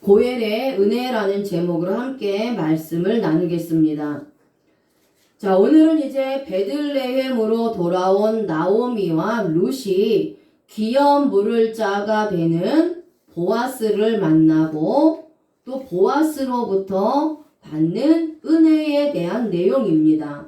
고엘의 은혜라는 제목으로 함께 말씀을 나누겠습니다. 자, 오늘은 이제 베들레헴으로 돌아온 나오미와 룻이 기업 물을 자가 되는 보아스를 만나고 또 보아스로부터 받는 은혜에 대한 내용입니다.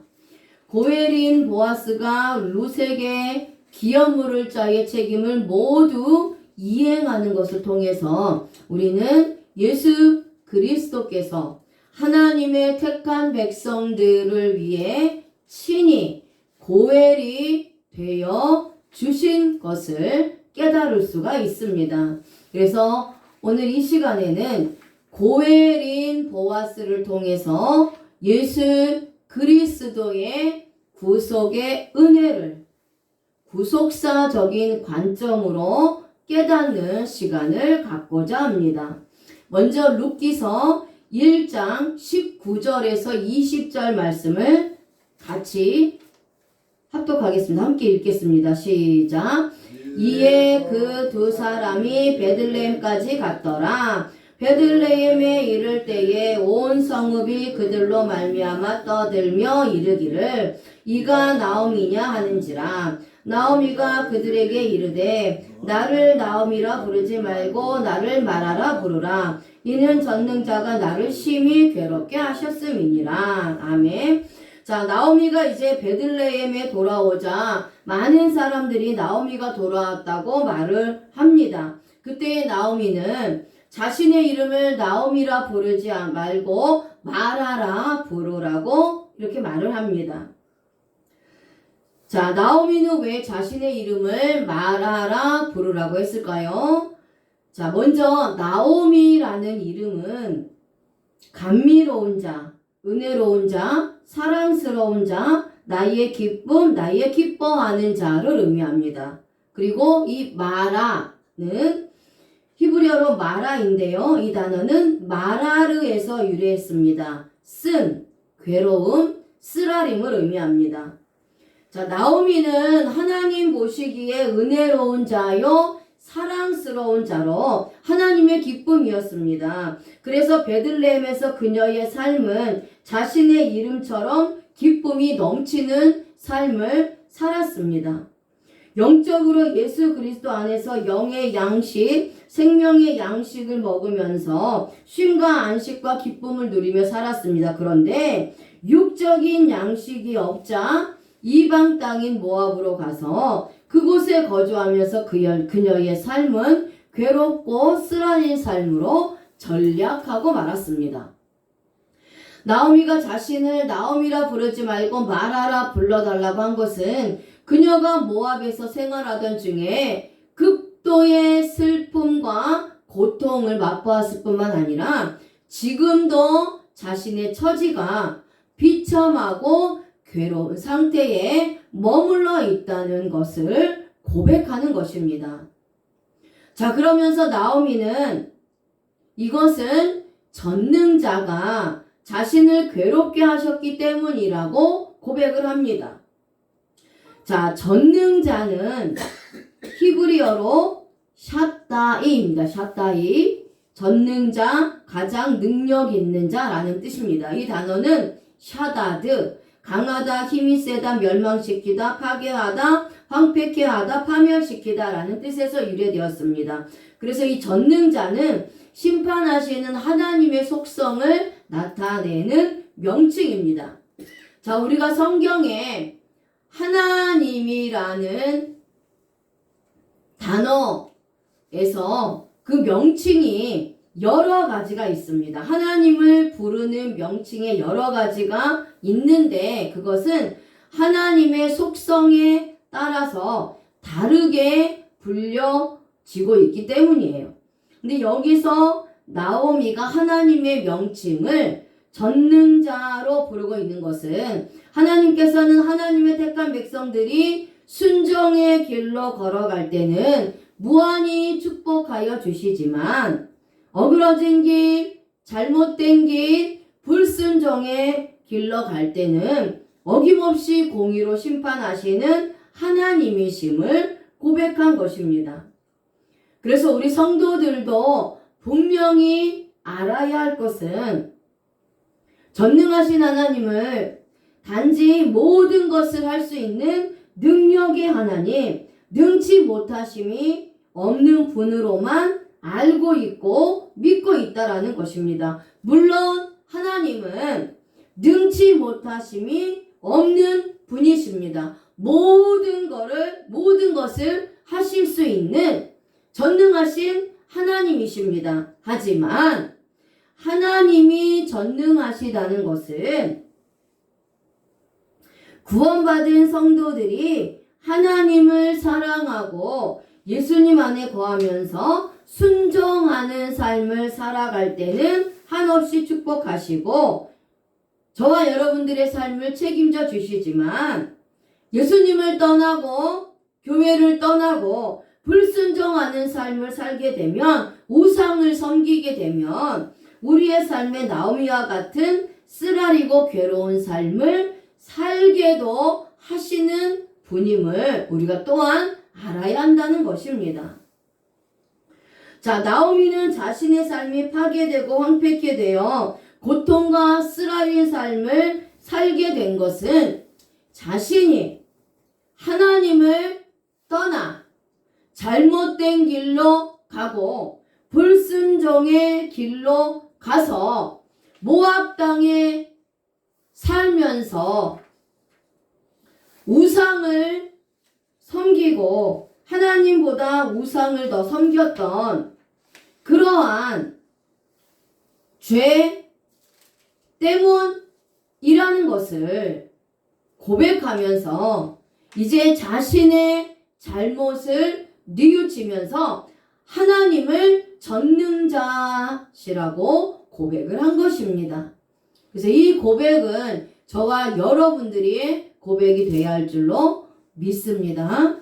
고엘인 보아스가 룻에게 기업 물을 자의 책임을 모두 이행하는 것을 통해서 우리는 예수 그리스도께서 하나님의 택한 백성들을 위해 친히 고엘이 되어 주신 것을 깨달을 수가 있습니다. 그래서 오늘 이 시간에는 고엘인 보아스를 통해서 예수 그리스도의 구속의 은혜를 구속사적인 관점으로 깨닫는 시간을 갖고자 합니다. 먼저 룻기서 1장 19절에서 20절 말씀을 같이 합독하겠습니다. 함께 읽겠습니다. 시작. 이에 그 두 사람이 베들레헴까지 갔더라. 베들레헴에 이를 때에 온 성읍이 그들로 말미암아 떠들며 이르기를 이가 나오미냐 하는지라. 나오미가 그들에게 이르되 나를 나오미라 부르지 말고 나를 마라라 부르라. 이는 전능자가 나를 심히 괴롭게 하셨음이니라. 아멘. 자, 나오미가 이제 베들레헴에 돌아오자 많은 사람들이 나오미가 돌아왔다고 말을 합니다. 그때 나오미는 자신의 이름을 나오미라 부르지 말고 마라라 부르라고 이렇게 말을 합니다. 자, 나오미는 왜 자신의 이름을 마라라 부르라고 했을까요? 자, 먼저 나오미라는 이름은 감미로운 자, 은혜로운 자, 사랑스러운 자, 나의 기쁨, 나의 기뻐하는 자를 의미합니다. 그리고 이 마라는 히브리어로 마라인데요. 이 단어는 마라르에서 유래했습니다. 쓴, 괴로움, 쓰라림을 의미합니다. 자, 나오미는 하나님 보시기에 은혜로운 자요, 사랑스러운 자로 하나님의 기쁨이었습니다. 그래서 베들레헴에서 그녀의 삶은 자신의 이름처럼 기쁨이 넘치는 삶을 살았습니다. 영적으로 예수 그리스도 안에서 영의 양식, 생명의 양식을 먹으면서 쉼과 안식과 기쁨을 누리며 살았습니다. 그런데 육적인 양식이 없자 이방 땅인 모압으로 가서 그곳에 거주하면서 그녀의 삶은 괴롭고 쓰라린 삶으로 전락하고 말았습니다. 나오미가 자신을 나오미라 부르지 말고 마라라 불러달라고 한 것은 그녀가 모압에서 생활하던 중에 극도의 슬픔과 고통을 맛보았을 뿐만 아니라 지금도 자신의 처지가 비참하고 괴로운 상태에 머물러 있다는 것을 고백하는 것입니다. 자, 그러면서 나오미는 이것은 전능자가 자신을 괴롭게 하셨기 때문이라고 고백을 합니다. 자, 전능자는 히브리어로 샤다이입니다. 샤다이, 전능자, 가장 능력 있는 자라는 뜻입니다. 이 단어는 샤다드, 강하다, 힘이 세다, 멸망시키다, 파괴하다, 황폐케 하다, 파멸시키다 라는 뜻에서 유래되었습니다. 그래서 이 전능자는 심판하시는 하나님의 속성을 나타내는 명칭입니다. 자, 우리가 성경에 하나님이라는 단어에서 그 명칭이 여러 가지가 있습니다. 하나님을 부르는 명칭에 여러 가지가 있는데 그것은 하나님의 속성에 따라서 다르게 불려지고 있기 때문이에요. 근데 여기서 나오미가 하나님의 명칭을 전능자로 부르고 있는 것은 하나님께서는 하나님의 택한 백성들이 순종의 길로 걸어갈 때는 무한히 축복하여 주시지만 어그러진 길, 잘못된 길, 불순종의 길로 갈 때는 어김없이 공의로 심판하시는 하나님이심을 고백한 것입니다. 그래서 우리 성도들도 분명히 알아야 할 것은 전능하신 하나님을 단지 모든 것을 할 수 있는 능력의 하나님, 능치 못하심이 없는 분으로만 알고 있고 믿고 있다라는 것입니다. 물론 하나님은 능치 못하심이 없는 분이십니다. 모든 것을 하실 수 있는 전능하신 하나님이십니다. 하지만 하나님이 전능하시다는 것은 구원받은 성도들이 하나님을 사랑하고 예수님 안에 거하면서 순종하는 삶을 살아갈 때는 한없이 축복하시고 저와 여러분들의 삶을 책임져 주시지만 예수님을 떠나고 교회를 떠나고 불순종하는 삶을 살게 되면 우상을 섬기게 되면 우리의 삶에 나오미와 같은 쓰라리고 괴로운 삶을 살게도 하시는 분임을 우리가 또한 알아야 한다는 것입니다. 자, 나오미는 자신의 삶이 파괴되고 황폐케 되어 고통과 쓰라린 삶을 살게 된 것은 자신이 하나님을 떠나 잘못된 길로 가고 불순종의 길로 가서 모압 땅에 살면서 우상을 섬기고 하나님보다 우상을 더 섬겼던 그러한 죄 때문이라는 것을 고백하면서 이제 자신의 잘못을 뉘우치면서 하나님을 전능자시라고 고백을 한 것입니다. 그래서 이 고백은 저와 여러분들이 고백이 되어야 할 줄로 믿습니다.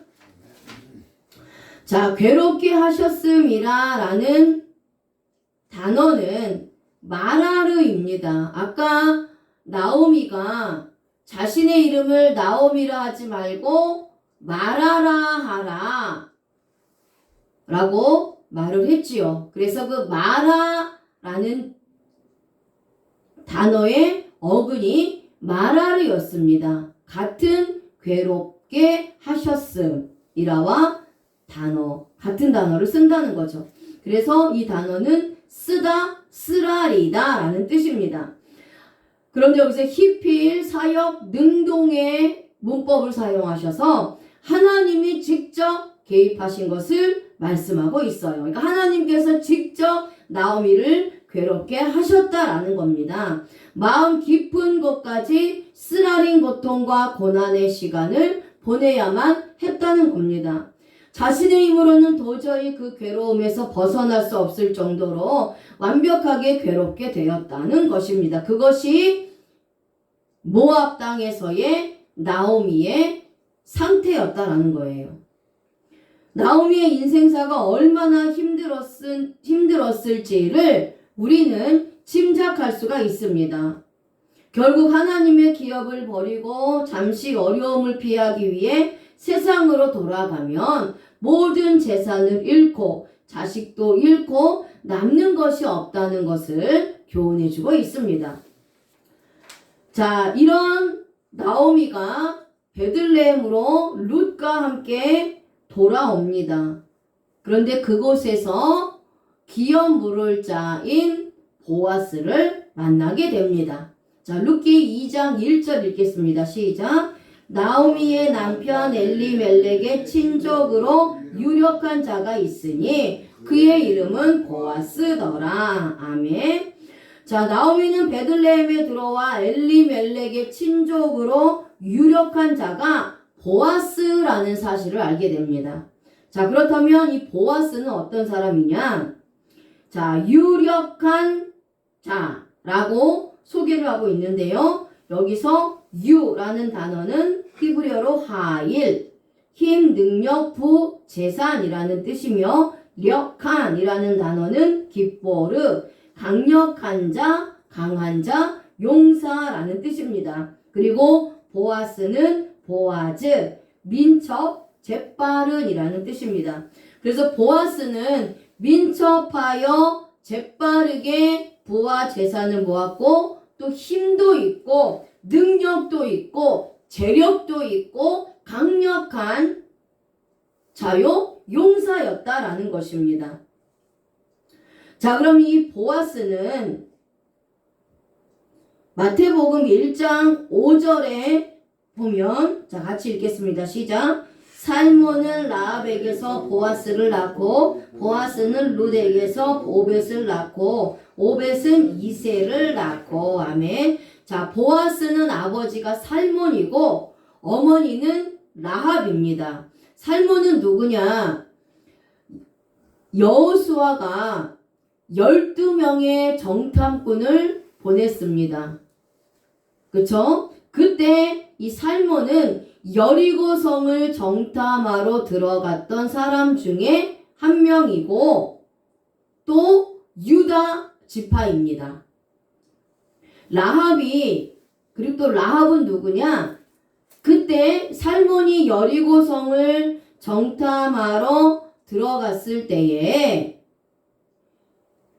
자, 괴롭게 하셨음이라 라는 단어는 마라르입니다. 아까 나오미가 자신의 이름을 나오미라 하지 말고 마라라 하라 라고 말을 했지요. 그래서 그 마라라는 단어의 어근이 마라르였습니다. 같은 괴롭게 하셨음이라와 같은 단어를 쓴다는 거죠. 그래서 이 단어는 쓰라리다 라는 뜻입니다. 그런데 여기서 히필, 사역, 능동의 문법을 사용하셔서 하나님이 직접 개입하신 것을 말씀하고 있어요. 그러니까 하나님께서 직접 나오미를 괴롭게 하셨다라는 겁니다. 마음 깊은 곳까지 쓰라린 고통과 고난의 시간을 보내야만 했다는 겁니다. 자신의 힘으로는 도저히 그 괴로움에서 벗어날 수 없을 정도로 완벽하게 괴롭게 되었다는 것입니다. 그것이 모압 땅에서의 나오미의 상태였다라는 거예요. 나오미의 인생사가 얼마나 힘들었을지를 우리는 짐작할 수가 있습니다. 결국 하나님의 기업을 버리고 잠시 어려움을 피하기 위해 세상으로 돌아가면 모든 재산을 잃고 자식도 잃고 남는 것이 없다는 것을 교훈해주고 있습니다. 자, 이런 나오미가 베들레헴으로 룻과 함께 돌아옵니다. 그런데 그곳에서 기업 물을 자인 보아스를 만나게 됩니다. 자, 룻기 2장 1절 읽겠습니다. 시작. 나오미의 남편 엘리멜렉의 친족으로 유력한 자가 있으니 그의 이름은 보아스더라. 아멘. 자, 나오미는 베들레헴에 들어와 엘리멜렉의 친족으로 유력한 자가 보아스라는 사실을 알게 됩니다. 자, 그렇다면 이 보아스는 어떤 사람이냐? 자, 유력한 자라고 소개를 하고 있는데요. 여기서 유라는 단어는 히브리어로 하일, 힘, 능력, 부, 재산이라는 뜻이며 력한이라는 단어는 기포르, 강력한 자, 강한 자, 용사라는 뜻입니다. 그리고 보아스는 보아즈, 민첩, 재빠른이라는 뜻입니다. 그래서 보아스는 민첩하여 재빠르게 부와 재산을 모았고 또 힘도 있고 능력도 있고 재력도 있고 강력한 자요 용사였다라는 것입니다. 자, 그럼 이 보아스는 마태복음 1장 5절에 보면, 자, 같이 읽겠습니다. 시작. 살몬은 라합에게서 보아스를 낳고 보아스는 룻에게서 오벳을 낳고 오벳은 이새를 낳고. 아멘. 자, 보아스는 아버지가 살몬이고 어머니는 라합입니다. 살몬은 누구냐? 여호수아가 12명의 정탐꾼을 보냈습니다. 그쵸? 그때 이 살몬은 여리고성을 정탐하러 들어갔던 사람 중에 한 명이고 또 유다 지파입니다. 라합이, 그리고 또 라합은 누구냐? 그때 살몬이 여리고성을 정탐하러 들어갔을 때에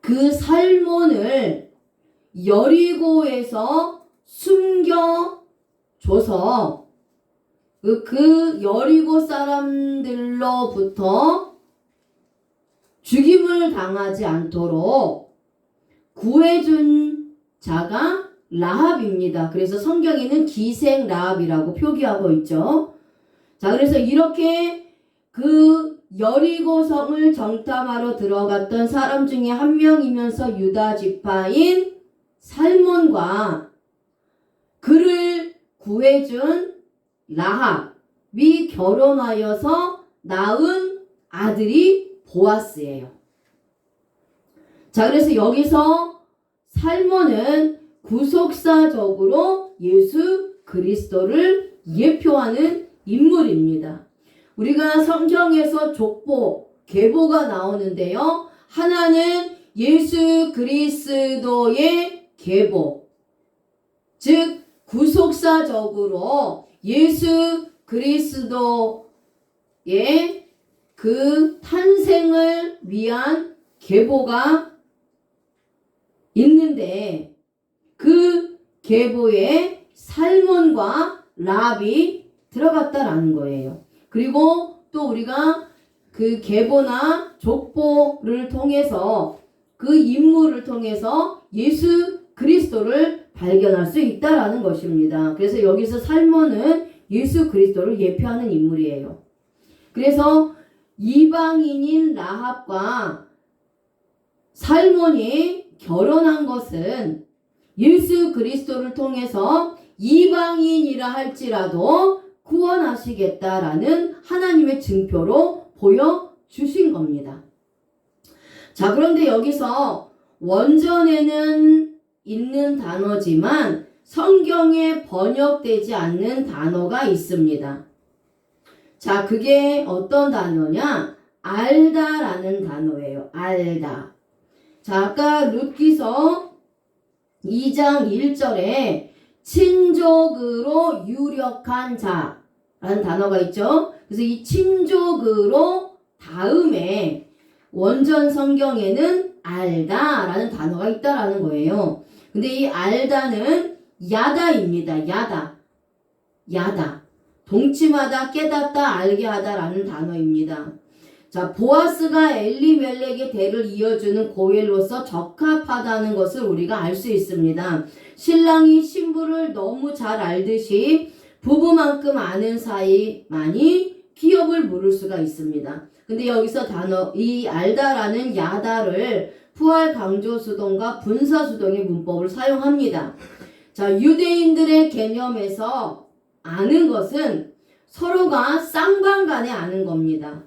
그 살몬을 여리고에서 숨겨줘서 그 여리고 사람들로부터 죽임을 당하지 않도록 구해준 자가 라합입니다. 그래서 성경에는 기생 라합이라고 표기하고 있죠. 자, 그래서 이렇게 그 여리고성을 정탐하러 들어갔던 사람 중에 한 명이면서 유다 지파인 살몬과 그를 구해준 라합이 결혼하여서 낳은 아들이 보아스예요. 자, 그래서 여기서 살몬은 구속사적으로 예수 그리스도를 예표하는 인물입니다. 우리가 성경에서 족보, 계보가 나오는데요. 하나는 예수 그리스도의 계보, 즉 구속사적으로 예수 그리스도의 그 탄생을 위한 계보가 있는데 그 계보에 살몬과 라합이 들어갔다라는 거예요. 그리고 또 우리가 그 계보나 족보를 통해서 그 인물을 통해서 예수 그리스도를 발견할 수 있다라는 것입니다. 그래서 여기서 살몬은 예수 그리스도를 예표하는 인물이에요. 그래서 이방인인 라합과 살몬이 결혼한 것은 예수 그리스도를 통해서 이방인이라 할지라도 구원하시겠다라는 하나님의 증표로 보여주신 겁니다. 자, 그런데 여기서 원전에는 있는 단어지만 성경에 번역되지 않는 단어가 있습니다. 자, 그게 어떤 단어냐? 알다라는 단어예요. 알다. 자, 아까 룻기서 2장 1절에 친족으로 유력한 자라는 단어가 있죠. 그래서 이 친족으로 다음에 원전 성경에는 알다라는 단어가 있다라는 거예요. 근데 이 알다는 야다입니다. 야다. 동침하다, 깨닫다, 알게 하다라는 단어입니다. 자, 보아스가 엘리멜렉의 대를 이어주는 고엘로서 적합하다는 것을 우리가 알 수 있습니다. 신랑이 신부를 너무 잘 알듯이 부부만큼 아는 사이만이 기업을 물을 수가 있습니다. 근데 여기서 단어, 이 알다라는 야다를 부활 강조수동과 분사수동의 문법을 사용합니다. 자, 유대인들의 개념에서 아는 것은 서로가 쌍방간에 아는 겁니다.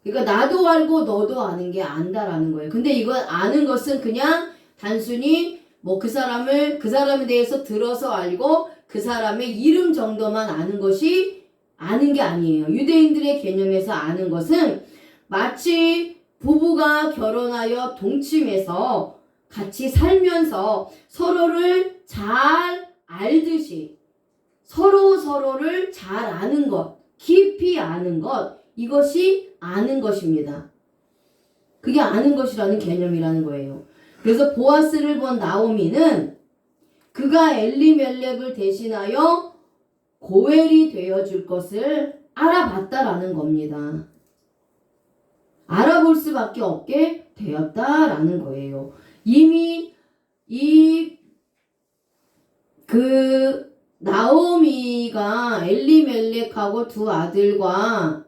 그러니까 나도 알고 너도 아는 게 안다라는 거예요. 근데 이거 아는 것은 그냥 단순히 뭐 그 사람에 대해서 들어서 알고 그 사람의 이름 정도만 아는 것이 아는 게 아니에요. 유대인들의 개념에서 아는 것은 마치 부부가 결혼하여 동침해서 같이 살면서 서로를 잘 알듯이 서로를 잘 아는 것, 깊이 아는 것, 이것이 아는 것입니다. 그게 아는 것이라는 개념이라는 거예요. 그래서 보아스를 본 나오미는 그가 엘리멜렉을 대신하여 고엘이 되어줄 것을 알아봤다라는 겁니다. 알아볼 수밖에 없게 되었다라는 거예요. 이미 나오미가 엘리멜렉하고 두 아들과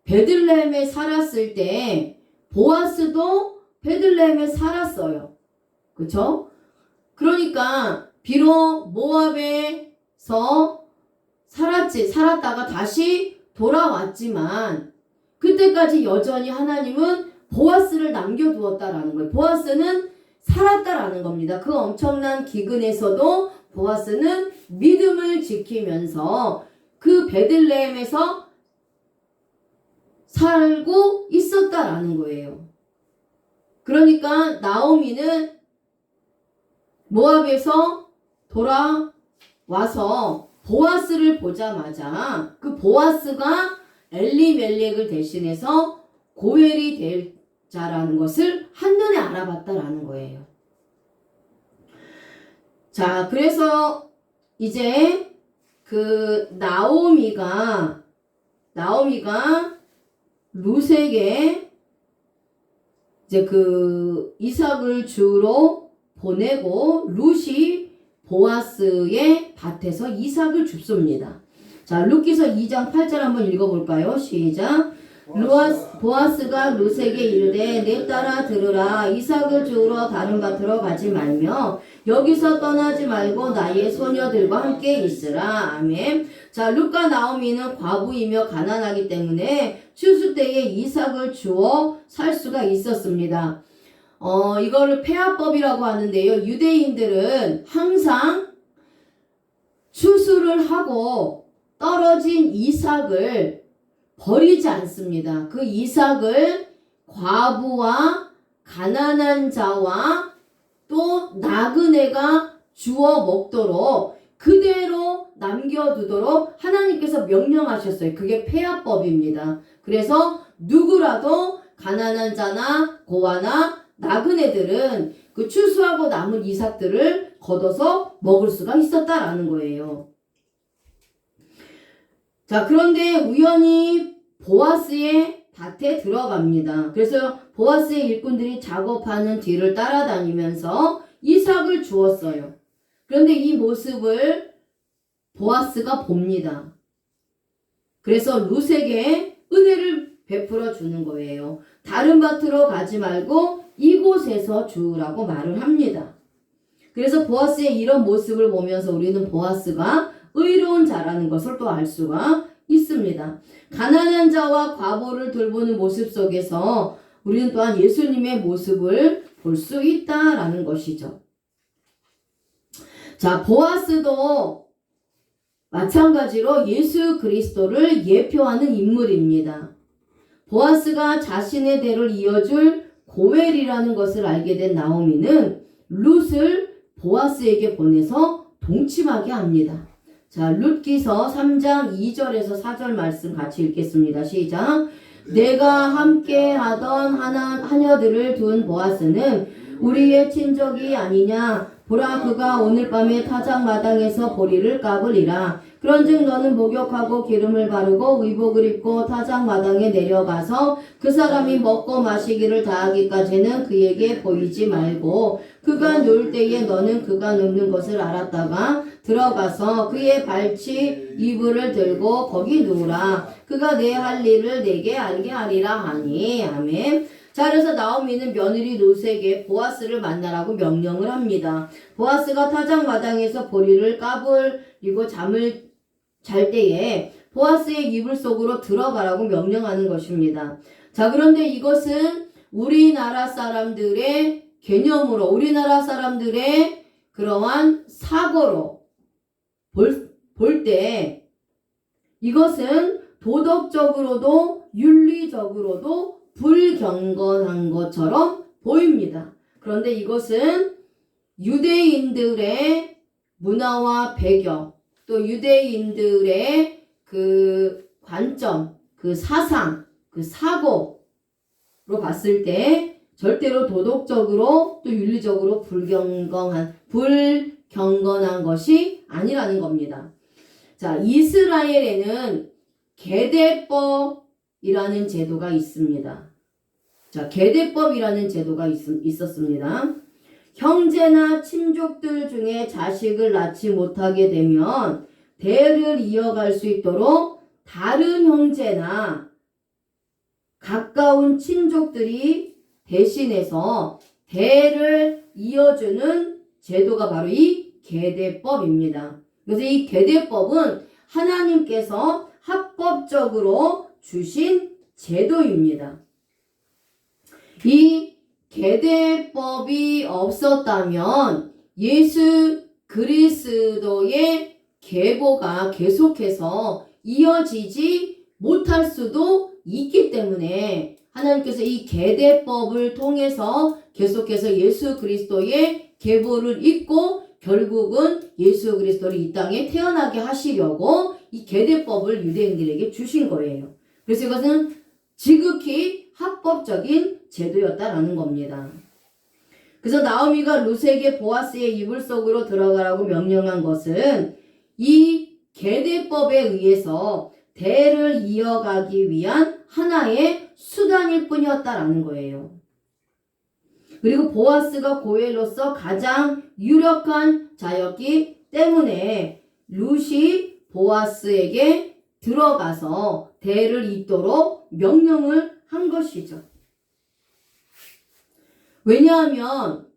베들레헴에 살았을 때 보아스도 베들레헴에 살았어요. 그쵸? 그러니까 비록 모압에서 살았다가 다시 돌아왔지만 그때까지 여전히 하나님은 보아스를 남겨두었다라는 거예요. 보아스는 살았다라는 겁니다. 그 엄청난 기근에서도 보아스는 믿음을 지키면서 그 베들레헴에서 살고 있었다라는 거예요. 그러니까 나오미는 모압에서 돌아와서 보아스를 보자마자 그 보아스가 엘리멜렉을 대신해서 고엘이 될 자라는 것을 한눈에 알아봤다라는 거예요. 자, 그래서 이제 그 나오미가 룻에게 이제 그 이삭을 주로 보내고 룻이 보아스의 밭에서 이삭을 줍습니다. 자, 룻기서 2장 8절 한번 읽어볼까요? 시작. 보아스가 룻에게 이르되 내 딸아 들으라. 이삭을 주우러 다른 밭으로 가지 말며 여기서 떠나지 말고 나의 소녀들과 함께 있으라. 아멘. 자, 룻과 나오미는 과부이며 가난하기 때문에 추수 때에 이삭을 주어 살 수가 있었습니다. 이거를 폐하법이라고 하는데요. 유대인들은 항상 추수를 하고 떨어진 이삭을 버리지 않습니다. 그 이삭을 과부와 가난한 자와 또 나그네가 주워 먹도록 그대로 남겨두도록 하나님께서 명령하셨어요. 그게 폐하법입니다. 그래서 누구라도 가난한 자나 고아나 나그네들은 그 추수하고 남은 이삭들을 걷어서 먹을 수가 있었다라는 거예요. 자, 그런데 우연히 보아스의 밭에 들어갑니다. 그래서 보아스의 일꾼들이 작업하는 뒤를 따라다니면서 이삭을 주었어요. 그런데 이 모습을 보아스가 봅니다. 그래서 룻에게 은혜를 베풀어 주는 거예요. 다른 밭으로 가지 말고 이곳에서 주우라고 말을 합니다. 그래서 보아스의 이런 모습을 보면서 우리는 보아스가 의로운 자라는 것을 또 알 수가 있습니다. 가난한 자와 과부를 돌보는 모습 속에서 우리는 또한 예수님의 모습을 볼 수 있다라는 것이죠. 자, 보아스도 마찬가지로 예수 그리스도를 예표하는 인물입니다. 보아스가 자신의 대를 이어줄 고엘이라는 것을 알게 된 나오미는 룻을 보아스에게 보내서 동침하게 합니다. 자, 룻기서 3장 2절에서 4절 말씀 같이 읽겠습니다. 시작. 내가 함께 하던 하녀들을 둔 보아스는 우리의 친족이 아니냐. 보라, 그가 오늘 밤에 타작 마당에서 보리를 까불리라. 그런즉 너는 목욕하고 기름을 바르고 의복을 입고 타작 마당에 내려가서 그 사람이 먹고 마시기를 다하기까지는 그에게 보이지 말고 그가 누울 때에 너는 그가 눕는 것을 알았다가 들어가서 그의 발치 이불을 들고 거기 누우라. 그가 내 할 일을 내게 알게 하리라 하니. 아멘. 자, 그래서 나오미는 며느리 룻에게 보아스를 만나라고 명령을 합니다. 보아스가 타작 마당에서 보리를 까불리고 잠을 잘 때에 보아스의 이불 속으로 들어가라고 명령하는 것입니다. 자, 그런데 이것은 우리나라 사람들의 개념으로, 우리나라 사람들의 그러한 사고로 볼 때 이것은 도덕적으로도 윤리적으로도 불경건한 것처럼 보입니다. 그런데 이것은 유대인들의 문화와 배경, 또 유대인들의 그 관점, 그 사상, 그 사고, 봤을 때 절대로 도덕적으로 또 윤리적으로 불경건한 것이 아니라는 겁니다. 자, 이스라엘에는 계대법이라는 제도가 있습니다. 자, 계대법이라는 제도가 있었습니다. 형제나 친족들 중에 자식을 낳지 못하게 되면 대를 이어갈 수 있도록 다른 형제나 가까운 친족들이 대신해서 대를 이어주는 제도가 바로 이 계대법입니다. 그래서 이 계대법은 하나님께서 합법적으로 주신 제도입니다. 이 계대법이 없었다면 예수 그리스도의 계보가 계속해서 이어지지 못할 수도 있기 때문에 하나님께서 이 계대법을 통해서 계속해서 예수 그리스도의 계보를 잇고 결국은 예수 그리스도를 이 땅에 태어나게 하시려고 이 계대법을 유대인들에게 주신 거예요. 그래서 이것은 지극히 합법적인 제도였다라는 겁니다. 그래서 나오미가 룻에게 보아스의 이불 속으로 들어가라고 명령한 것은 이 계대법에 의해서 대를 이어가기 위한 하나의 수단일 뿐이었다라는 거예요. 그리고 보아스가 고엘로서 가장 유력한 자였기 때문에 룻이 보아스에게 들어가서 대를 잇도록 명령을 한 것이죠. 왜냐하면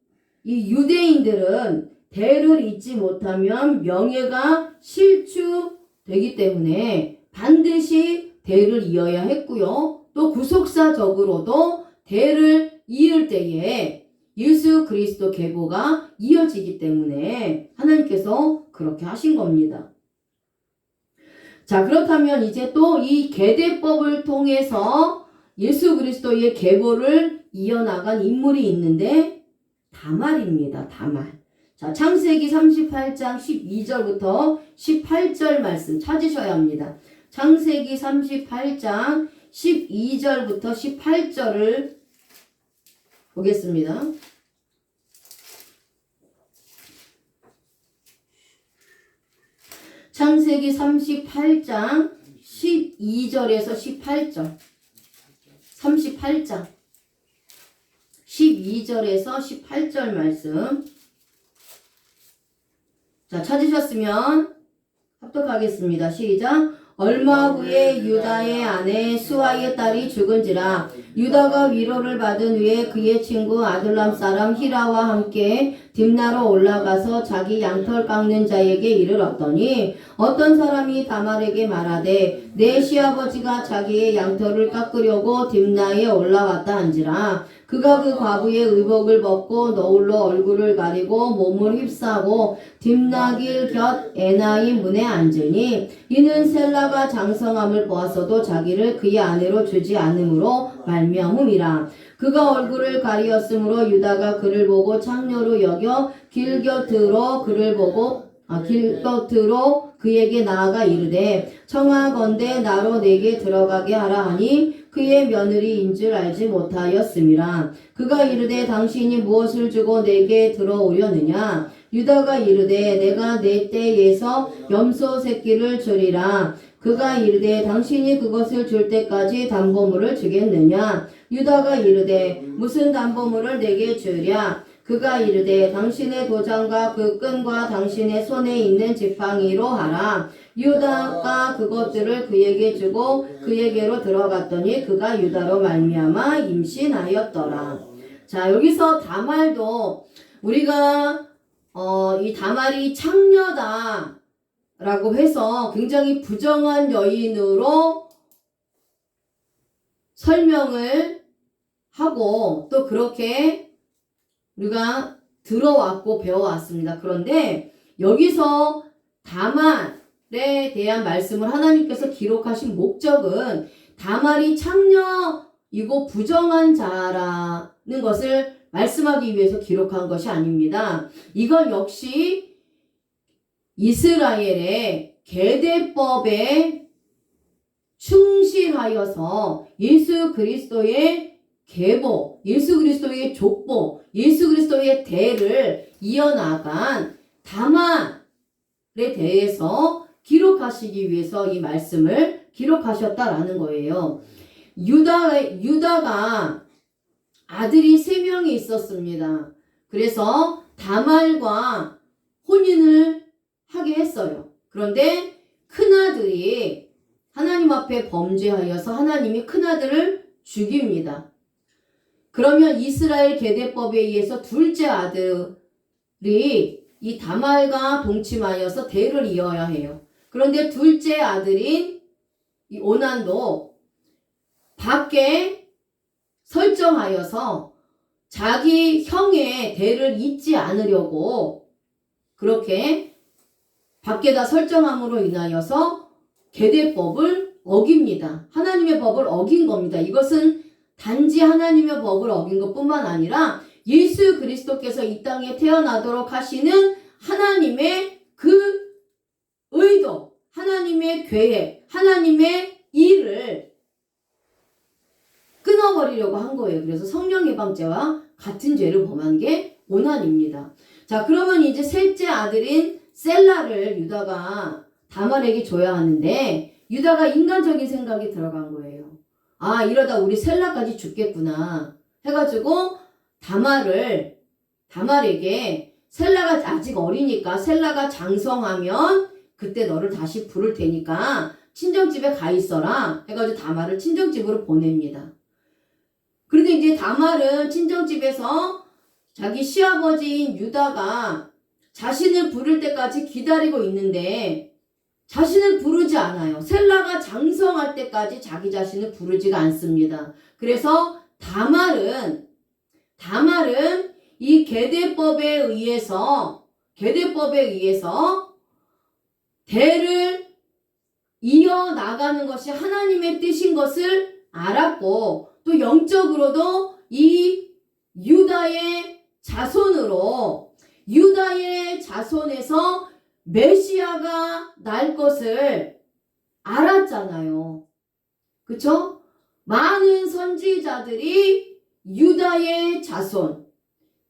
이 유대인들은 대를 잇지 못하면 명예가 실추되기 때문에 반드시 대를 이어야 했고요. 또 구속사적으로도 대를 이을 때에 예수 그리스도 계보가 이어지기 때문에 하나님께서 그렇게 하신 겁니다. 자, 그렇다면 이제 또 이 계대법을 통해서 예수 그리스도의 계보를 이어나간 인물이 있는데 다말입니다. 다말. 자, 창세기 38장 12절부터 18절 말씀 찾으셔야 합니다. 창세기 38장 12절부터 18절을 보겠습니다. 창세기 38장 12절에서 18절. 38장 12절에서 18절 말씀. 자, 찾으셨으면 합독하겠습니다. 시작. 얼마 후에 유다의 아내 수아의 딸이 죽은지라 유다가 위로를 받은 후에 그의 친구 아둘람 사람 히라와 함께 딥나로 올라가서 자기 양털 깎는 자에게 이르렀더니 어떤 사람이 다말에게 말하되 내 시아버지가 자기의 양털을 깎으려고 딥나에 올라왔다 한지라 그가 그 과부의 의복을 벗고 너울로 얼굴을 가리고 몸을 휩싸고 딥나길 곁 에나임 문에 앉으니 이는 셀라가 장성함을 보았어도 자기를 그의 아내로 주지 않음으로 말미암음이라. 그가 얼굴을 가리었으므로 유다가 그를 보고 창녀로 여겨 길 곁으로 그에게 나아가 이르되 청하건대 나로 내게 들어가게 하라 하니 그의 며느리인 줄 알지 못하였음이라. 그가 이르되 당신이 무엇을 주고 내게 들어오려느냐. 유다가 이르되 내가 내 떼에서 염소 새끼를 주리라. 그가 이르되 당신이 그것을 줄 때까지 담보물을 주겠느냐. 유다가 이르되 무슨 담보물을 내게 주랴. 그가 이르되 당신의 도장과 그 끈과 당신의 손에 있는 지팡이로 하라. 유다가 그것들을 그에게 주고 그에게로 들어갔더니 그가 유다로 말미암아 임신하였더라. 자, 여기서 다말도 우리가 이 다말이 창녀다 라고 해서 굉장히 부정한 여인으로 설명을 하고 또 그렇게 우리가 들어왔고 배워왔습니다. 그런데 여기서 다말에 대한 말씀을 하나님께서 기록하신 목적은 다말이 창녀이고 부정한 자라는 것을 말씀하기 위해서 기록한 것이 아닙니다. 이건 역시 이스라엘의 계대법에 충실하여서 예수 그리스도의 계보, 예수 그리스도의 족보, 예수 그리스도의 대를 이어나간 다말에 대해서 기록하시기 위해서 이 말씀을 기록하셨다라는 거예요. 유다가 아들이 3명이 있었습니다. 그래서 다말과 혼인을 하게 했어요. 그런데 큰아들이 하나님 앞에 범죄하여서 하나님이 큰아들을 죽입니다. 그러면 이스라엘 계대법에 의해서 둘째 아들이 이 다말과 동침하여서 대를 이어야 해요. 그런데 둘째 아들인 이 오난도 밖에 설정하여서 자기 형의 대를 잇지 않으려고 그렇게 밖에다 설정함으로 인하여서 계대법을 어깁니다. 하나님의 법을 어긴 겁니다. 이것은 단지 하나님의 법을 어긴 것뿐만 아니라 예수 그리스도께서 이 땅에 태어나도록 하시는 하나님의 그 의도, 하나님의 계획, 하나님의 일을 끊어버리려고 한 거예요. 그래서 성령예방죄와 같은 죄를 범한 게 오난입니다. 자, 그러면 이제 셋째 아들인 셀라를 유다가 다말에게 줘야 하는데 유다가 인간적인 생각이 들어간 거예요. 아, 이러다 우리 셀라까지 죽겠구나 해가지고 다말에게 셀라가 아직 어리니까 셀라가 장성하면 그때 너를 다시 부를 테니까 친정집에 가 있어라 해가지고 다말을 친정집으로 보냅니다. 그런데 이제 다말은 친정집에서 자기 시아버지인 유다가 자신을 부를 때까지 기다리고 있는데 자신을 부르지 않아요. 셀라가 장성할 때까지 자기 자신을 부르지가 않습니다. 그래서 다말은 이 계대법에 의해서 대를 이어나가는 것이 하나님의 뜻인 것을 알았고 또 영적으로도 이 유다의 자손에서 메시아가 날 것을 알았잖아요. 그쵸? 많은 선지자들이 유다의 자손,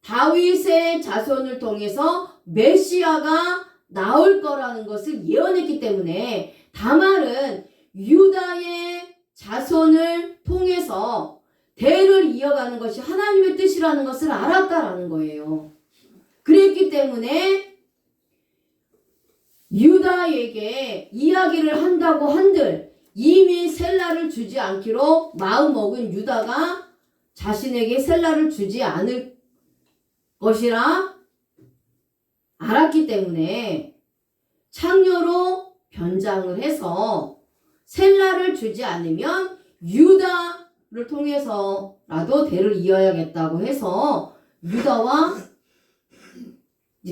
다윗의 자손을 통해서 메시아가 나올 거라는 것을 예언했기 때문에 다말은 유다의 자손을 통해서 대를 이어가는 것이 하나님의 뜻이라는 것을 알았다라는 거예요. 그랬기 때문에 유다에게 이야기를 한다고 한들 이미 셀라를 주지 않기로 마음먹은 유다가 자신에게 셀라를 주지 않을 것이라 알았기 때문에 창녀로 변장을 해서 셀라를 주지 않으면 유다를 통해서라도 대를 이어야겠다고 해서 유다와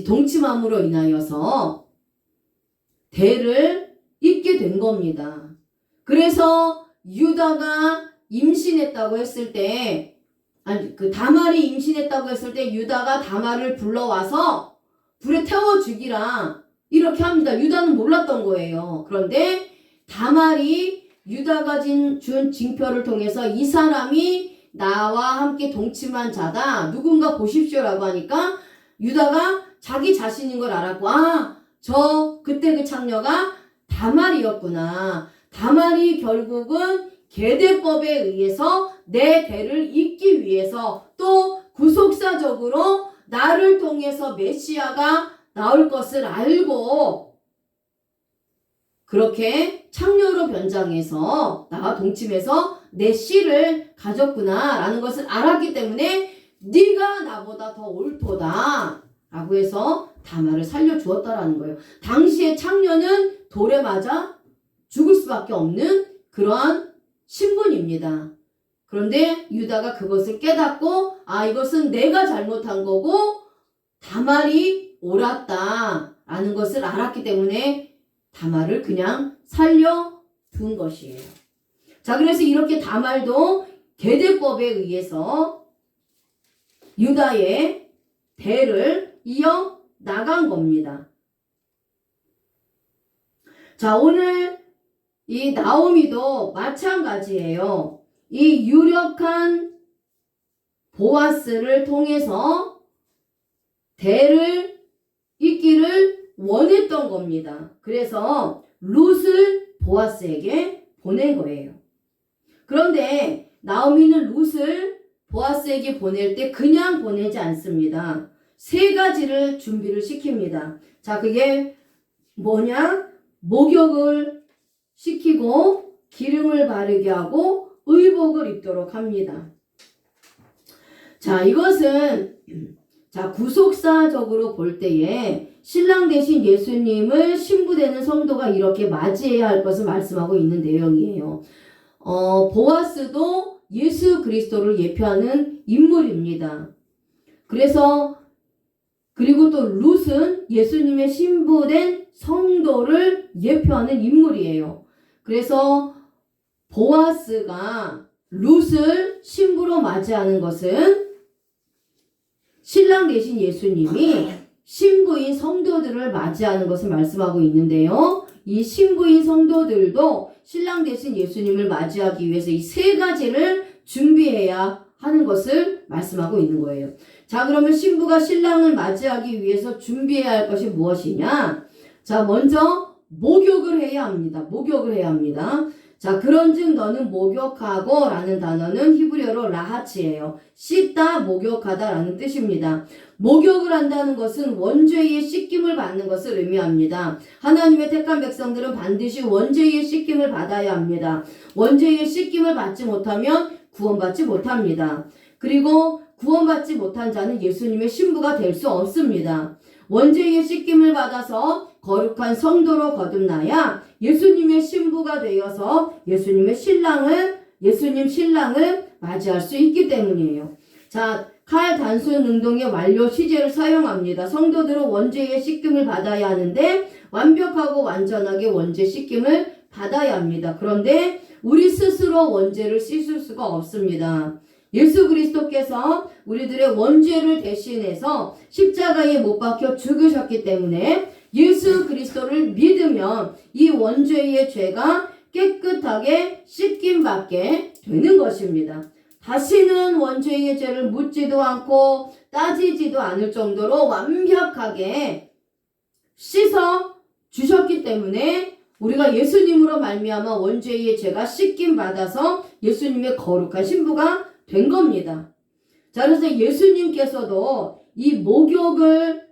동침함으로 인하여서 대를 잇게 된 겁니다. 그래서 유다가 임신했다고 했을 때, 다말이 임신했다고 했을 때 유다가 다말을 불러와서 불에 태워 죽이라 이렇게 합니다. 유다는 몰랐던 거예요. 그런데 다말이 유다가 준 징표를 통해서 이 사람이 나와 함께 동침한 자다. 누군가 보십시오라고 하니까 유다가 자기 자신인 걸 알았고 그때 그 창녀가 다말이었구나. 다말이 결국은 계대법에 의해서 내 대를 잇기 위해서 또 구속사적으로 나를 통해서 메시아가 나올 것을 알고 그렇게 창녀로 변장해서 나와 동침해서 내 씨를 가졌구나 라는 것을 알았기 때문에 네가 나보다 더 옳도다 라고 해서 다말을 살려주었다라는 거예요. 당시에 창녀는 돌에 맞아 죽을 수밖에 없는 그러한 신분입니다. 그런데 유다가 그것을 깨닫고 이것은 내가 잘못한 거고 다말이 옳았다라는 것을 알았기 때문에 다말을 그냥 살려둔 것이에요. 자, 그래서 이렇게 다말도 계대법에 의해서 유다의 대를 이어 나간 겁니다. 자, 오늘 이 나오미도 마찬가지예요. 이 유력한 보아스를 통해서 대를 잇기를 원했던 겁니다. 그래서 룻을 보아스에게 보낸 거예요. 그런데 나오미는 룻을 보아스에게 보낼 때 그냥 보내지 않습니다. 세 가지를 준비를 시킵니다. 자, 그게 뭐냐? 목욕을 시키고 기름을 바르게 하고 의복을 입도록 합니다. 자, 이것은 구속사적으로 볼 때에 신랑 대신 예수님을 신부되는 성도가 이렇게 맞이해야 할 것을 말씀하고 있는 내용이에요. 보아스도 예수 그리스도를 예표하는 인물입니다. 그리고 또 룻은 예수님의 신부된 성도를 예표하는 인물이에요. 그래서 보아스가 룻을 신부로 맞이하는 것은 신랑 대신 예수님이 신부인 성도들을 맞이하는 것을 말씀하고 있는데요. 이 신부인 성도들도 신랑 대신 예수님을 맞이하기 위해서 이 세 가지를 준비해야 하는 것을 말씀하고 있는 거예요. 자, 그러면 신부가 신랑을 맞이하기 위해서 준비해야 할 것이 무엇이냐? 자, 먼저 목욕을 해야 합니다. 목욕을 해야 합니다. 자, 그런즉 너는 목욕하고 라는 단어는 히브리어로 라하치예요. 씻다, 목욕하다 라는 뜻입니다. 목욕을 한다는 것은 원죄의 씻김을 받는 것을 의미합니다. 하나님의 택한 백성들은 반드시 원죄의 씻김을 받아야 합니다. 원죄의 씻김을 받지 못하면 구원받지 못합니다. 그리고 구원받지 못한 자는 예수님의 신부가 될 수 없습니다. 원죄의 씻김을 받아서 거룩한 성도로 거듭나야 예수님의 신부가 되어서 예수님 신랑을 맞이할 수 있기 때문이에요. 자, 칼 단순 운동의 완료 시제를 사용합니다. 성도들은 원죄의 씻김을 받아야 하는데 완벽하고 완전하게 원죄 씻김을 받아야 합니다. 그런데 우리 스스로 원죄를 씻을 수가 없습니다. 예수 그리스도께서 우리들의 원죄를 대신해서 십자가에 못 박혀 죽으셨기 때문에 예수 그리스도를 믿으면 이 원죄의 죄가 깨끗하게 씻김 받게 되는 것입니다. 다시는 원죄의 죄를 묻지도 않고 따지지도 않을 정도로 완벽하게 씻어 주셨기 때문에 우리가 예수님으로 말미암아 원죄의 죄가 씻김 받아서 예수님의 거룩한 신부가 된 겁니다. 자, 그래서 예수님께서도 이 목욕을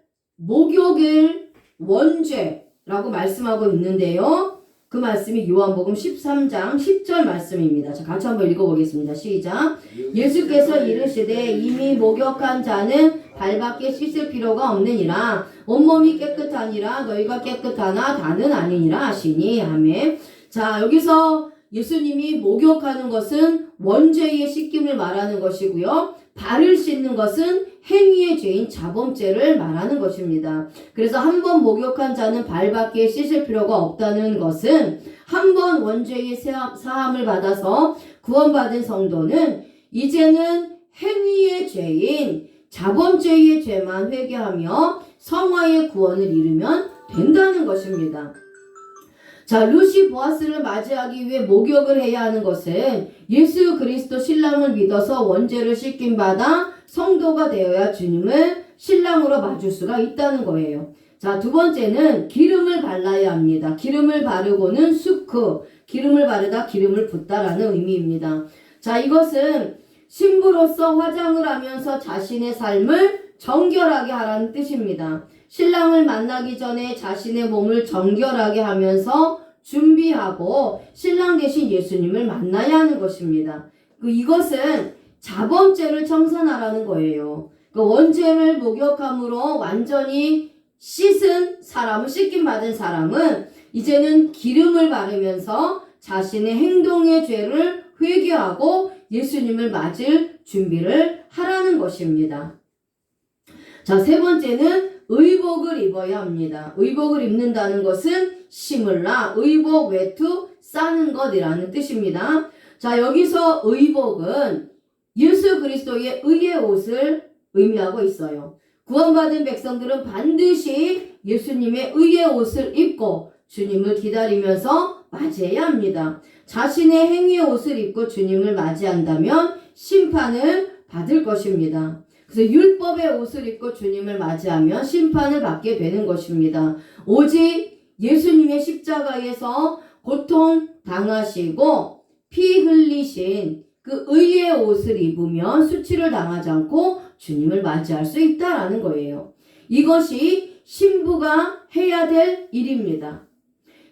원죄라고 말씀하고 있는데요. 그 말씀이 요한복음 13장 10절 말씀입니다. 자, 같이 한번 읽어보겠습니다. 시작. 예수께서 이르시되 이미 목욕한 자는 발밖에 씻을 필요가 없느니라. 온몸이 깨끗하니라. 너희가 깨끗하나 다는 아니니라 하시니. 아멘. 자, 여기서 예수님이 목욕하는 것은 원죄의 씻김을 말하는 것이고요. 발을 씻는 것은 행위의 죄인 자범죄를 말하는 것입니다. 그래서 한 번 목욕한 자는 발밖에 씻을 필요가 없다는 것은 한 번 원죄의 사함을 받아서 구원받은 성도는 이제는 행위의 죄인 자범죄의 죄만 회개하며 성화의 구원을 이루면 된다는 것입니다. 자, 룻이 보아스를 맞이하기 위해 목욕을 해야 하는 것은 예수 그리스도 신랑을 믿어서 원죄를 씻김 받아 성도가 되어야 주님을 신랑으로 맞을 수가 있다는 거예요. 자, 두 번째는 기름을 발라야 합니다. 기름을 바르고는 기름을 바르다 기름을 붓다라는 의미입니다. 자, 이것은 신부로서 화장을 하면서 자신의 삶을 정결하게 하라는 뜻입니다. 신랑을 만나기 전에 자신의 몸을 정결하게 하면서 준비하고 신랑 대신 예수님을 만나야 하는 것입니다. 이것은 자범죄를 청산하라는 거예요. 원죄를 목욕함으로 완전히 씻김 받은 사람은 이제는 기름을 바르면서 자신의 행동의 죄를 회개하고 예수님을 맞을 준비를 하라는 것입니다. 자, 세 번째는 의복을 입어야 합니다. 의복을 입는다는 것은 심을라, 의복, 외투, 싸는 것이라는 뜻입니다. 자, 여기서 의복은 예수 그리스도의 의의 옷을 의미하고 있어요. 구원받은 백성들은 반드시 예수님의 의의 옷을 입고 주님을 기다리면서 맞이해야 합니다. 자신의 행위의 옷을 입고 주님을 맞이한다면 심판을 받을 것입니다. 그래서 율법의 옷을 입고 주님을 맞이하면 심판을 받게 되는 것입니다. 오직 예수님의 십자가에서 고통 당하시고 피 흘리신 그 의의 옷을 입으면 수치를 당하지 않고 주님을 맞이할 수 있다라는 거예요. 이것이 신부가 해야 될 일입니다.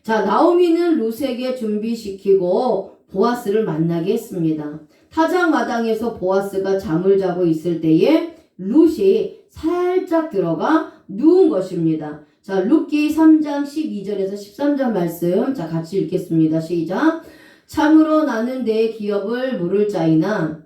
자, 나오미는 룻에게 준비시키고 보아스를 만나게 했습니다. 타작마당에서 보아스가 잠을 자고 있을 때에 룻이 살짝 들어가 누운 것입니다. 자, 룻기 3장 12절에서 13절 말씀, 자, 같이 읽겠습니다. 시작. 참으로 나는 내 기업을 물을 자이나,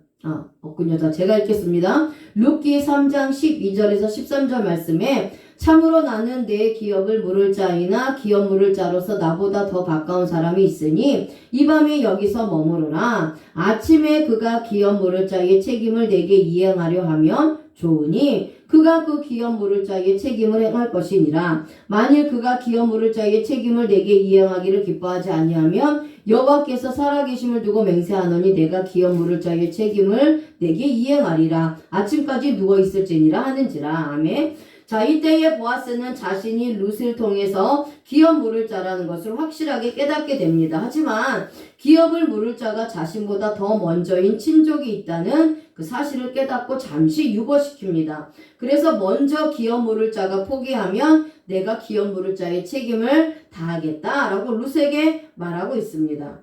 없군요. 자, 제가 읽겠습니다. 룻기 3장 12절에서 13절 말씀에 참으로 나는 내 기업을 물을 자이나 기업 물을 자로서 나보다 더 가까운 사람이 있으니 이 밤에 여기서 머무르라. 아침에 그가 기업 물을 자의 책임을 내게 이행하려 하면 좋으니 그가 그 기업 물을 자의 책임을 행할 것이니라. 만일 그가 기업 물을 자의 책임을 내게 이행하기를 기뻐하지 아니하면 여호와께서 살아계심을 두고 맹세하노니 내가 기업 물을 자의 책임을 내게 이행하리라. 아침까지 누워 있을지니라 하는지라. 아멘. 자, 이때에 보아스는 자신이 룻을 통해서 기업 물을 자라는 것을 확실하게 깨닫게 됩니다. 하지만 기업을 물을 자가 자신보다 더 먼저인 친족이 있다는 그 사실을 깨닫고 잠시 유보시킵니다. 그래서 먼저 기업 물을 자가 포기하면 내가 기업 물을 자의 책임을 다하겠다라고 룻에게 말하고 있습니다.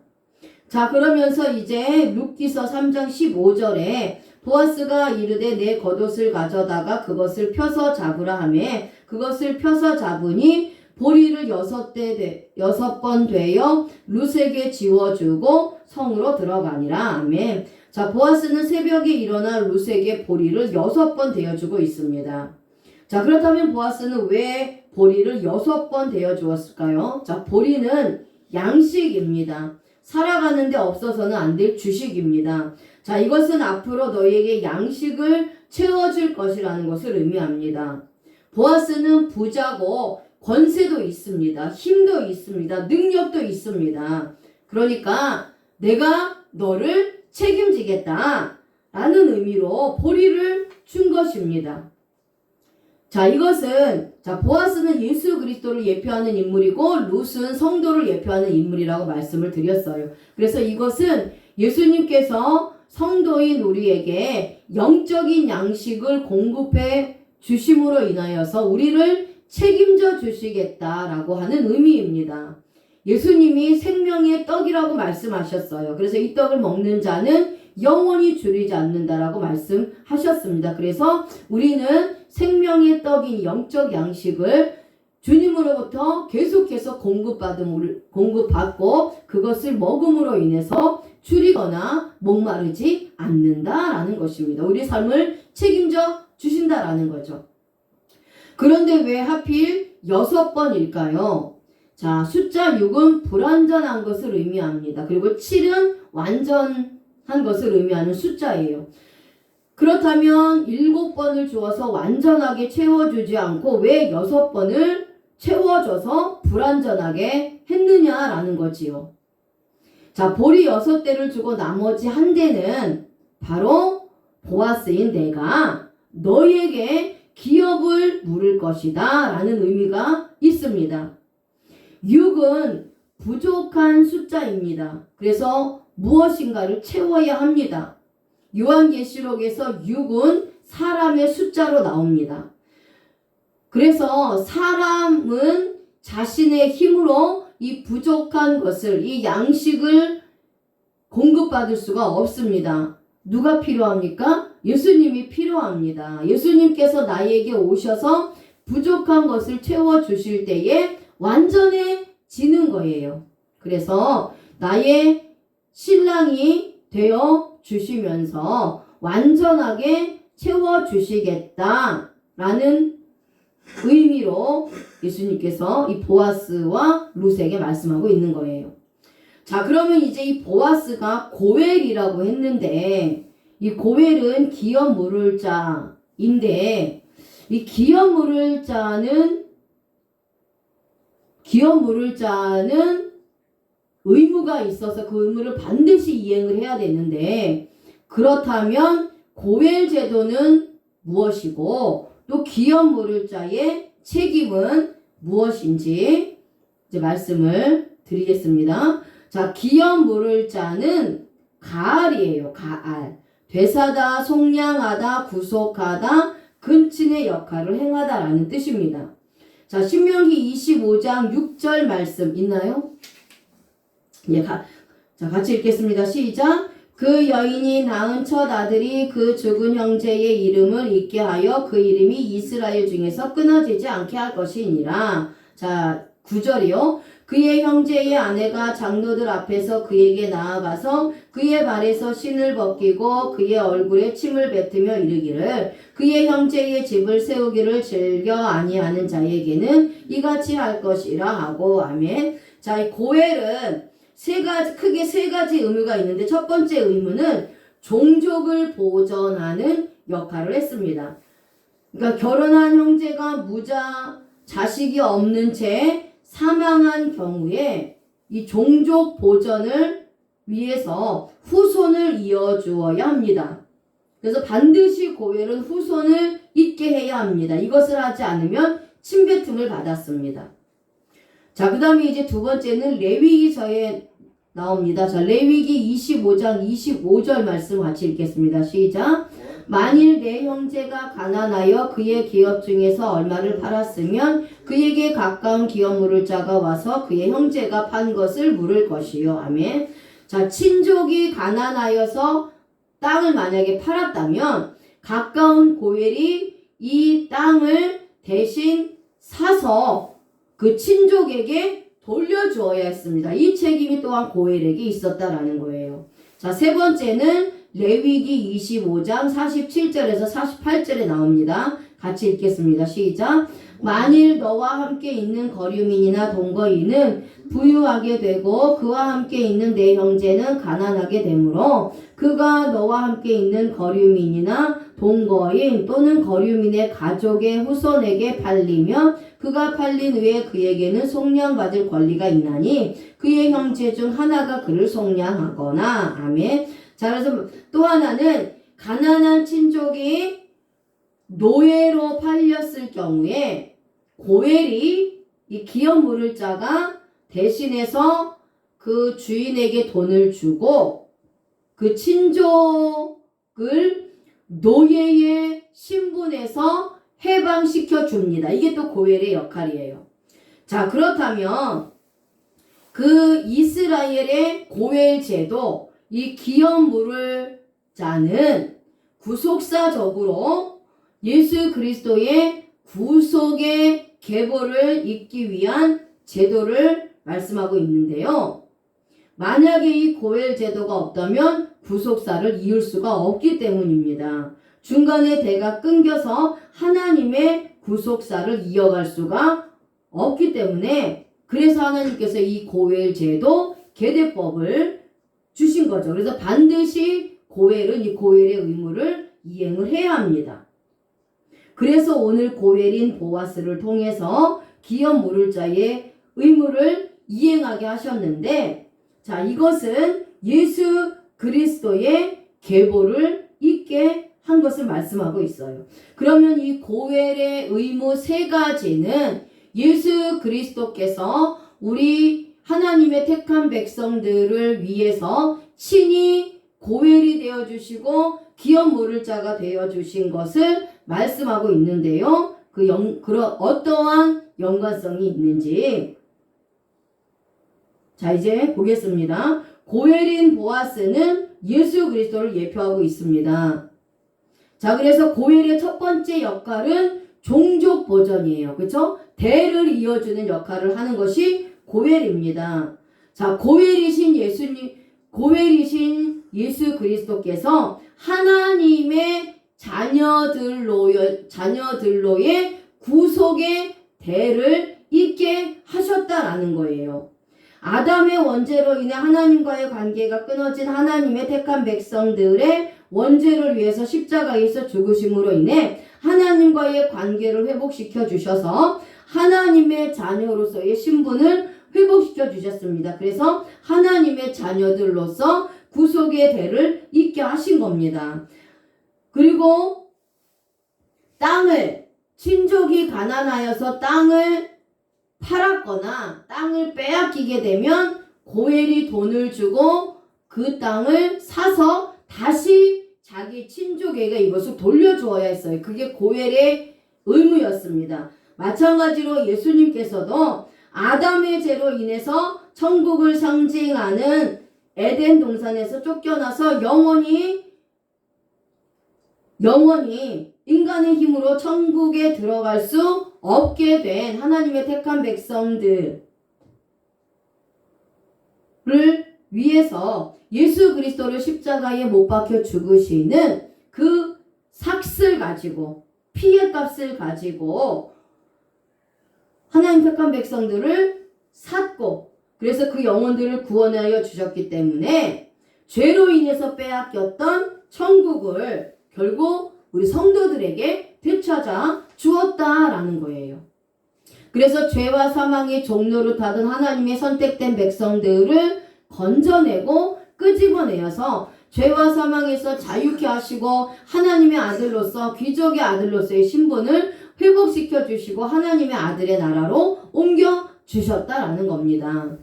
자, 그러면서 이제 룻기서 3장 15절에 보아스가 이르되 내 겉옷을 가져다가 그것을 펴서 잡으라 하매 그것을 펴서 잡으니 보리를 6번 되어 룻에게 지워주고 성으로 들어가니라. 아멘. 자, 보아스는 새벽에 일어나 룻에게 보리를 6번 되어주고 있습니다. 자, 그렇다면 보아스는 왜 보리를 6번 되어주었을까요? 자, 보리는 양식입니다. 살아가는데 없어서는 안 될 주식입니다. 자, 이것은 앞으로 너희에게 양식을 채워줄 것이라는 것을 의미합니다. 보아스는 부자고 권세도 있습니다. 힘도 있습니다. 능력도 있습니다. 그러니까 내가 너를 책임지겠다 라는 의미로 보리를 준 것입니다. 자, 이것은 보아스는 예수 그리스도를 예표하는 인물이고 룻은 성도를 예표하는 인물이라고 말씀을 드렸어요. 그래서 이것은 예수님께서 성도인 우리에게 영적인 양식을 공급해 주심으로 인하여서 우리를 책임져 주시겠다라고 하는 의미입니다. 예수님이 생명의 떡이라고 말씀하셨어요. 그래서 이 떡을 먹는 자는 영원히 줄이지 않는다라고 말씀하셨습니다. 그래서 우리는 생명의 떡인 영적 양식을 주님으로부터 계속해서 공급받고 그것을 먹음으로 인해서 줄이거나 목마르지 않는다라는 것입니다. 우리 삶을 책임져 주신다라는 거죠. 그런데 왜 하필 6번일까요? 자, 숫자 6은 불완전한 것을 의미합니다. 그리고 7은 완전한 것을 의미하는 숫자예요. 그렇다면 7번을 주어서 완전하게 채워주지 않고 왜 6번을 채워줘서 불완전하게 했느냐라는 거지요. 자, 보리 6대를 주고 나머지 한 대는 바로 보아스인 내가 너희에게 기업을 물을 것이다 라는 의미가 있습니다. 6은 부족한 숫자입니다. 그래서 무엇인가를 채워야 합니다. 요한계시록에서 6은 사람의 숫자로 나옵니다. 그래서 사람은 자신의 힘으로 이 부족한 것을, 이 양식을 공급받을 수가 없습니다. 누가 필요합니까? 예수님이 필요합니다. 예수님께서 나에게 오셔서 부족한 것을 채워주실 때에 완전해지는 거예요. 그래서 나의 신랑이 되어 주시면서 완전하게 채워주시겠다라는 의미로 예수님께서 이 보아스와 룻에게 말씀하고 있는 거예요. 자, 그러면 이제 이 보아스가 고엘이라고 했는데 이 고엘은 기업 물을 자인데 이 기업 물을 자는 의무가 있어서 그 의무를 반드시 이행을 해야 되는데 그렇다면 고엘 제도는 무엇이고 또 기업 물을 자의 책임은 무엇인지 이제 말씀을 드리겠습니다. 자, 기업 물을 자는 가알이에요. 가알. 되사다, 속량하다, 구속하다, 근친의 역할을 행하다라는 뜻입니다. 자, 신명기 25장 6절 말씀 있나요? 예, 자, 같이 읽겠습니다. 시작. 그 여인이 낳은 첫 아들이 그 죽은 형제의 이름을 잊게 하여 그 이름이 이스라엘 중에서 끊어지지 않게 할 것이니라. 자, 9절이요. 그의 형제의 아내가 장로들 앞에서 그에게 나아가서 그의 발에서 신을 벗기고 그의 얼굴에 침을 뱉으며 이르기를 그의 형제의 집을 세우기를 즐겨 아니하는 자에게는 이같이 할 것이라 하고. 아멘. 자, 이 고엘은 크게 세 가지 의무가 있는데 첫 번째 의무는 종족을 보존하는 역할을 했습니다. 그러니까 결혼한 형제가 무자, 자식이 없는 채 사망한 경우에 이 종족 보존을 위해서 후손을 이어주어야 합니다. 그래서 반드시 고엘은 후손을 있게 해야 합니다. 이것을 하지 않으면 침뱉음을 받았습니다. 자, 그 다음에 이제 두 번째는 레위기서에 나옵니다. 자, 레위기 25장 25절 말씀 같이 읽겠습니다. 시작. 만일 내 형제가 가난하여 그의 기업 중에서 얼마를 팔았으면 그에게 가까운 기업 물을 자가 와서 그의 형제가 판 것을 물을 것이요. 아멘. 자, 친족이 가난하여서 땅을 만약에 팔았다면 가까운 고엘이 이 땅을 대신 사서 그 친족에게 돌려주어야 했습니다. 이 책임이 또한 고엘에게 있었다라는 거예요. 자, 세 번째는 레위기 25장 47절에서 48절에 나옵니다. 같이 읽겠습니다. 시작. 만일 너와 함께 있는 거류민이나 동거인은 부유하게 되고 그와 함께 있는 내 형제는 가난하게 되므로 그가 너와 함께 있는 거류민이나 동거인 또는 거류민의 가족의 후손에게 팔리면 그가 팔린 후에 그에게는 속량받을 권리가 있나니 그의 형제 중 하나가 그를 속량하거나. 아멘. 자, 그래서 또 하나는 가난한 친족이 노예로 팔렸을 경우에 고엘이 이 기업 물을 자가 대신해서 그 주인에게 돈을 주고 그 친족을 노예의 신분에서 해방시켜 줍니다. 이게 또 고엘의 역할이에요. 자, 그렇다면 그 이스라엘의 고엘 제도, 이 기업 물을 자는 구속사적으로 예수 그리스도의 구속의 계보를 잇기 위한 제도를 말씀하고 있는데요. 만약에 이 고엘 제도가 없다면 구속사를 이을 수가 없기 때문입니다. 중간에 대가 끊겨서 하나님의 구속사를 이어갈 수가 없기 때문에 그래서 하나님께서 이 고엘 제도 계대법을 주신 거죠. 그래서 반드시 고엘은 이 고엘의 의무를 이행을 해야 합니다. 그래서 오늘 고엘인 보아스를 통해서 기업 물을 자의 의무를 이행하게 하셨는데, 자, 이것은 예수 그리스도의 계보를 잇게 한 것을 말씀하고 있어요. 그러면 이 고엘의 의무 세 가지는 예수 그리스도께서 우리 하나님의 택한 백성들을 위해서 친히 고엘이 되어주시고 기업 물을 자가 되어주신 것을 말씀하고 있는데요. 그런 어떠한 연관성이 있는지. 자, 이제 보겠습니다. 고엘인 보아스는 예수 그리스도를 예표하고 있습니다. 자, 그래서 고엘의 첫 번째 역할은 종족 보존이에요. 그렇죠? 대를 이어주는 역할을 하는 것이 고엘입니다. 자, 고엘이신 예수 그리스도께서 하나님의 자녀들로의 구속의 대를 잇게 하셨다라는 거예요. 아담의 원죄로 인해 하나님과의 관계가 끊어진 하나님의 택한 백성들의 원죄를 위해서 십자가에서 죽으심으로 인해 하나님과의 관계를 회복시켜 주셔서 하나님의 자녀로서의 신분을 회복시켜 주셨습니다. 그래서 하나님의 자녀들로서 구속의 대를 잇게 하신 겁니다. 그리고 땅을, 친족이 가난하여서 땅을 팔았거나 땅을 빼앗기게 되면 고엘이 돈을 주고 그 땅을 사서 다시 자기 친족에게 이것을 돌려주어야 했어요. 그게 고엘의 의무였습니다. 마찬가지로 예수님께서도 아담의 죄로 인해서 천국을 상징하는 에덴 동산에서 쫓겨나서 영원히 인간의 힘으로 천국에 들어갈 수 없게 된 하나님의 택한 백성들을 위해서 예수 그리스도를 십자가에 못 박혀 죽으시는 그 삭슬 가지고, 피의 값을 가지고 하나님 택한 백성들을 샀고, 그래서 그 영혼들을 구원하여 주셨기 때문에 죄로 인해서 빼앗겼던 천국을 결국 우리 성도들에게 되찾아 주었다라는 거예요. 그래서 죄와 사망의 종로로 타던 하나님의 선택된 백성들을 건져내고 끄집어내어서 죄와 사망에서 자유케 하시고 하나님의 아들로서, 귀족의 아들로서의 신분을 회복시켜 주시고 하나님의 아들의 나라로 옮겨 주셨다라는 겁니다.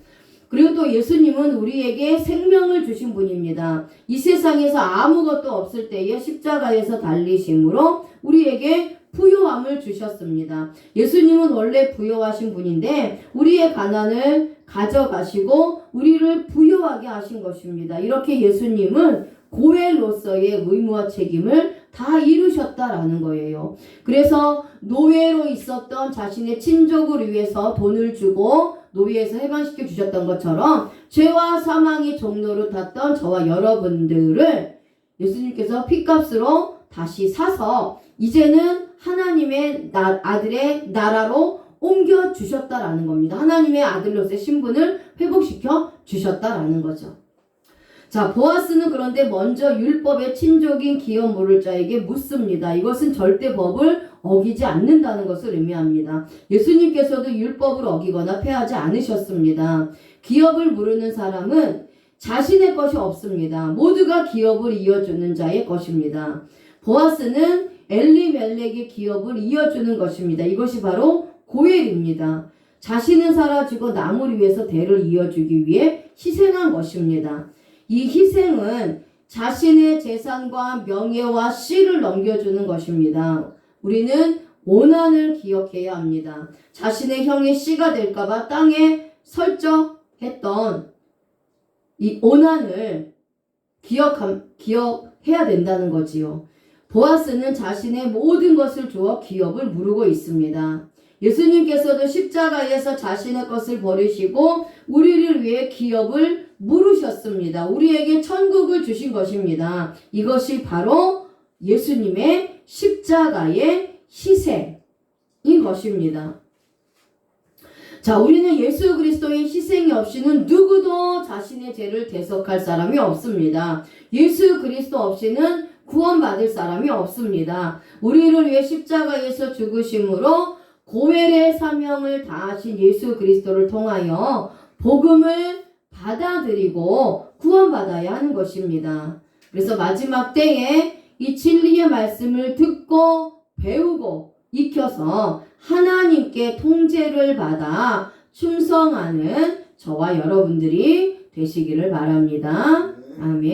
그리고 또 예수님은 우리에게 생명을 주신 분입니다. 이 세상에서 아무것도 없을 때에 십자가에서 달리심으로 우리에게 부요함을 주셨습니다. 예수님은 원래 부요하신 분인데 우리의 가난을 가져가시고 우리를 부요하게 하신 것입니다. 이렇게 예수님은 고엘로서의 의무와 책임을 다 이루셨다라는 거예요. 그래서 노예로 있었던 자신의 친족을 위해서 돈을 주고 노예에서 해방시켜 주셨던 것처럼 죄와 사망의 종로로 탔던 저와 여러분들을 예수님께서 피값으로 다시 사서 이제는 하나님의 아들의 나라로 옮겨 주셨다라는 겁니다. 하나님의 아들로서의 신분을 회복시켜 주셨다라는 거죠. 자, 보아스는 그런데 먼저 율법의 친족인 기업 모를 자에게 묻습니다. 이것은 절대 법을 어기지 않는다는 것을 의미합니다. 예수님께서도 율법을 어기거나 폐하지 않으셨습니다. 기업을 물으는 사람은 자신의 것이 없습니다. 모두가 기업을 이어주는 자의 것입니다. 보아스는 엘리멜렉의 기업을 이어주는 것입니다. 이것이 바로 고엘입니다. 자신은 사라지고 남을 위해서 대를 이어주기 위해 희생한 것입니다. 이 희생은 자신의 재산과 명예와 씨를 넘겨주는 것입니다. 우리는 오난을 기억해야 합니다. 자신의 형의 씨가 될까봐 땅에 설정했던 이 오난을 기억해야 된다는 거지요. 보아스는 자신의 모든 것을 주어 기업을 무르고 있습니다. 예수님께서도 십자가에서 자신의 것을 버리시고 우리를 위해 기업을 물으셨습니다. 우리에게 천국을 주신 것입니다. 이것이 바로 예수님의 십자가의 희생인 것입니다. 자, 우리는 예수 그리스도의 희생이 없이는 누구도 자신의 죄를 대속할 사람이 없습니다. 예수 그리스도 없이는 구원받을 사람이 없습니다. 우리를 위해 십자가에서 죽으심으로 고엘의 사명을 다하신 예수 그리스도를 통하여 복음을 받아들이고 구원받아야 하는 것입니다. 그래서 마지막 때에 이 진리의 말씀을 듣고 배우고 익혀서 하나님께 통제를 받아 충성하는 저와 여러분들이 되시기를 바랍니다. 아멘.